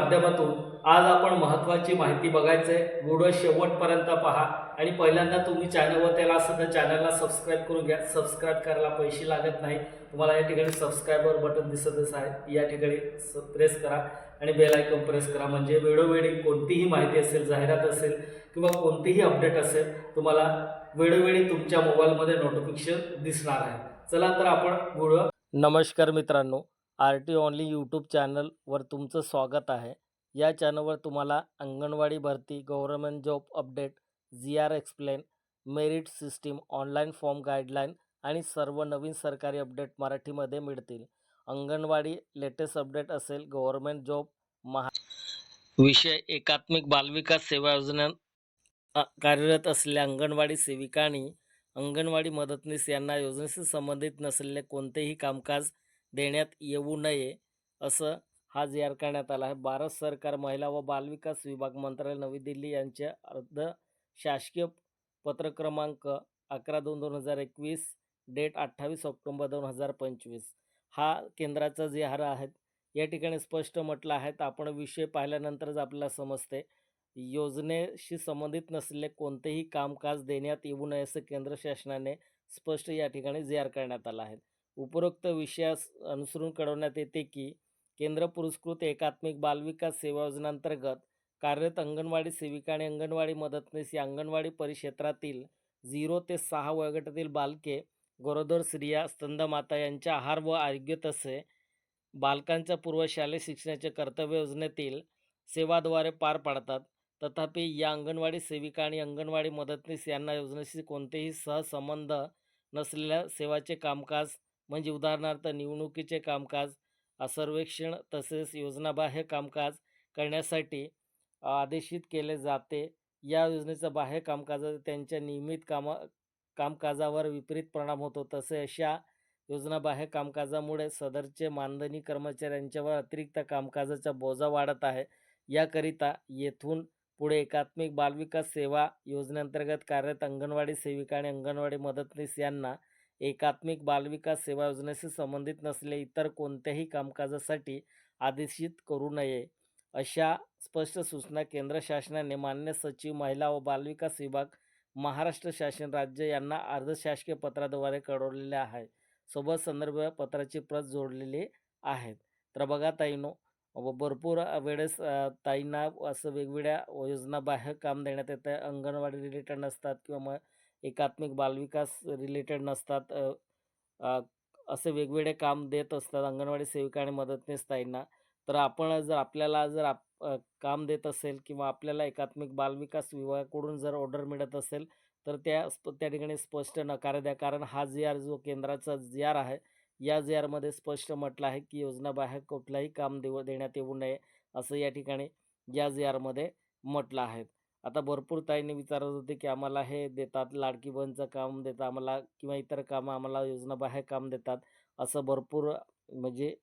माध्यमातून आज आपण महत्त्वाची माहिती बघायचं आहे. व्हिडिओ शेवटपर्यंत पहा आणि पहिल्यांदा तुम्ही चॅनलवर असेल तर चॅनलला सबस्क्राईब करून घ्या. सबस्क्राईब करायला पैसे लागत नाही. तुम्हाला या ठिकाणी सबस्क्राईबर बटन दिसतच आहे, या ठिकाणी प्रेस करा आणि बेल आयकॉन प्रेस करा, म्हणजे वेळोवेळी कोणतीही माहिती असेल, जाहिरात असेल किंवा कोणतीही अपडेट असेल तुम्हाला वेळोवेळी तुमच्या मोबाईलमध्ये नोटिफिकेशन दिसणार आहे. चला तर आपण व्हिडिओ. नमस्कार मित्रांनो, RT ओनली यूट्यूब चॅनलवर तुमचं स्वागत आहे. या चॅनलवर तुम्हाला अंगणवाडी भरती, government job update, GR explain, merit system, online form guideline आणि सर्व नवीन सरकारी अपडेट मराठीमध्ये मिळतील. अंगणवाडी लेटेस्ट अपडेट असेल, गव्हर्नमेंट जॉब, विषय एकात्मिक बालविकास सेवा योजना कार्यरत असलेल्या अंगणवाडी सेविका आणि अंगणवाडी मदतनीस यांना योजनेशी संबंधित नसलेले कोणतेही कामकाज देण्यात येऊ नये, असं हा GR करण्यात आला आहे. भारत सरकार महिला व बालविकास विभाग मंत्रालय नवी दिल्ली यांचे अर्ध शासकीय पत्र क्रमांक 11/2/2021 डेट 28 ऑक्टोबर 2025 हा केंद्राचा GR आहे. या ठिकाणी स्पष्ट म्हटलं आहे. तर आपण विषय पाहिल्यानंतरच आपल्याला समजते. योजनेशी संबंधित नसलेले कोणतेही कामकाज देण्यात येऊ नये असं केंद्र शासनाने स्पष्ट या ठिकाणी GR करण्यात आला आहे. उपरोक्त विषयास अनुसरून कळवण्यात येते की केंद्र पुरस्कृत एकात्मिक बालविकास सेवा योजनेअंतर्गत कार्यरत अंगणवाडी सेविका आणि अंगणवाडी मदतनीस या अंगणवाडी परिक्षेत्रातील 0 ते 6 वयोगटातील बालके, गरोदर स्त्रिया, स्तनमाता यांच्या आहार व आरोग्य तसे बालकांच्या पूर्वशालेय शिक्षणाचे कर्तव्य योजनेतील सेवाद्वारे पार पाडतात. तथापि या अंगणवाडी सेविका आणि अंगणवाडी मदतनीस यांना योजनेशी कोणतेही सहसंबंध नसलेल्या सेवाचे कामकाज म्हणजे उदाहरणार्थ निवडणुकीचे कामकाज, सर्वेक्षण तसेच योजनाबाह्य कामकाज करण्यासाठी आदेशित केले जाते. या योजनेचं बाह्य कामकाजाचा त्यांच्या नियमित कामकाजावर विपरीत परिणाम होतो. तसे अशा योजनाबाह्य कामकाजामुळे सदरचे मानधनी कर्मचाऱ्यांच्यावर अतिरिक्त कामकाजाचा बोजा वाढत आहे. याकरिता येथून पुढे एकात्मिक बालविकास सेवा योजनेअंतर्गत कार्यरत अंगणवाडी सेविका आणि अंगणवाडी मदतनीस यांना एकात्मिक बालविकास सेवा योजनेशी संबंधित नसलेल्या इतर कोणत्याही कामकाजासाठी आदेशित करू नये, अशा स्पष्ट सूचना केंद्र शासनाने मान्य सचिव महिला व बालविकास विभाग, महाराष्ट्र शासन राज्य यांना अर्धशासकीय पत्राद्वारे कळवलेल्या आहे. सोबत संदर्भ पत्राची प्रत जोडलेली आहेत. तर बघा ताईंनो, भरपूर वेळेस ताईंना असं वेगवेगळ्या योजनाबाह्य काम देण्यात येतं. अंगणवाडी रिलेटेड नसतात किंवा मग एकात्मिक बालविकास रिलेटेड नसतात. असे वेगवेगळे काम देत असतात अंगणवाडी सेविका आणि मदतनीस ताईंना. तर आपण जर आपल्याला काम देत असेल किंवा आपल्याला एकात्मिक बालविकास विभागाकडून जर ऑर्डर मिळत असेल तर त्या ठिकाणी स्पष्ट नकार द्या. कारण हा GR जो केंद्राचा GR आहे, या GRमध्ये स्पष्ट म्हटलं आहे की योजनाबाह्य कुठलाही काम देण्यात येऊ नये, असं या ठिकाणी या GRमध्ये म्हटलं आहे. आता भरपूर ताईंनी विचारत होते की आम्हाला हे देतात, लाडकी बहीणचं काम देतात आम्हाला किंवा इतर कामं आम्हाला योजनाबाह्य काम देतात, असं भरपूर म्हणजे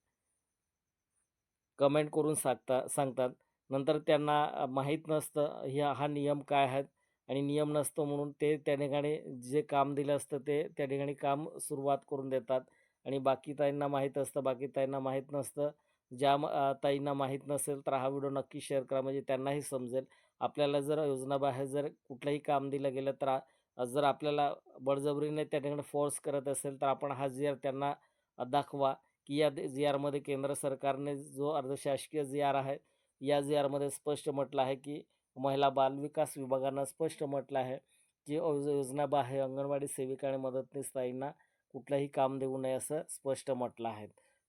कमेंट करून सांगतात. नंतर त्यांना माहीत नसतं हा नियम काय आहेत आणि नियम नसतो म्हणून ते त्या ठिकाणी जे काम दिलं असतं ते त्या ठिकाणी काम सुरुवात करून देतात आणि बाकी ताईंना माहीत असतं, बाकी ताईंना माहीत नसतं. ताईंना माहीत नसेल तर हा व्हिडिओ नक्की शेअर करा, म्हणजे त्यांनाही समजेल. आपल्याला जर योजनाबाह्य जर कुठलंही काम दिलं गेलं तर जर आपल्याला बळजबरीने त्या ठिकाणी फोर्स करत असेल तर आपण हा GR त्यांना दाखवा की या GRमध्ये केंद्र सरकारने जो अर्धशासकीय GR आहे, या GRमध्ये स्पष्ट म्हटलं आहे की महिला बालविकास विभागानं स्पष्ट म्हटलं आहे की योजनाबाह्य अंगणवाडी सेविका आणि मदतनीस ताईंना कुठलंही काम देऊ नये, असं स्पष्ट म्हटलं आहे.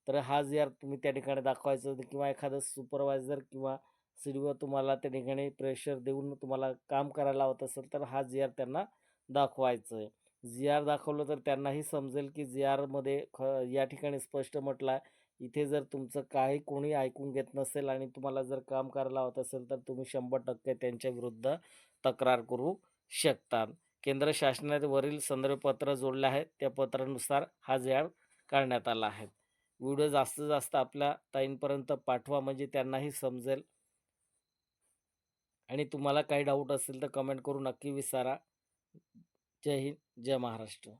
तर हा GR तुम्ही त्या ठिकाणी दाखवायचं किंवा एखादं सुपरवायझर किंवा CDO तुम्हाला त्या ठिकाणी प्रेशर देऊन तुम्हाला काम करायला लावत असेल तर हा GR त्यांना दाखवायचं आहे. GR दाखवलं तर त्यांनाही समजेल की GRमध्ये या ठिकाणी स्पष्ट म्हटलं आहे. इथे जर तुमचं काही कोणी ऐकून घेत नसेल आणि तुम्हाला जर काम करायला लावत असेल तर तुम्ही 100% त्यांच्या विरुद्ध तक्रार करू शकतात. केंद्र शासनाने वरील संदर्भ पत्र जोडले आहे, त्या पत्रानुसार हा GR काढण्यात आला आहे. व्हिडिओ जास्तीत जास्त आपल्या ताईंपर्यंत पाठवा, म्हणजे त्यांनाही समजेल. आणि तुम्हाला काही डाऊट असेल तर कमेंट करून नक्की विचारा. जय हिंद, जय महाराष्ट्र.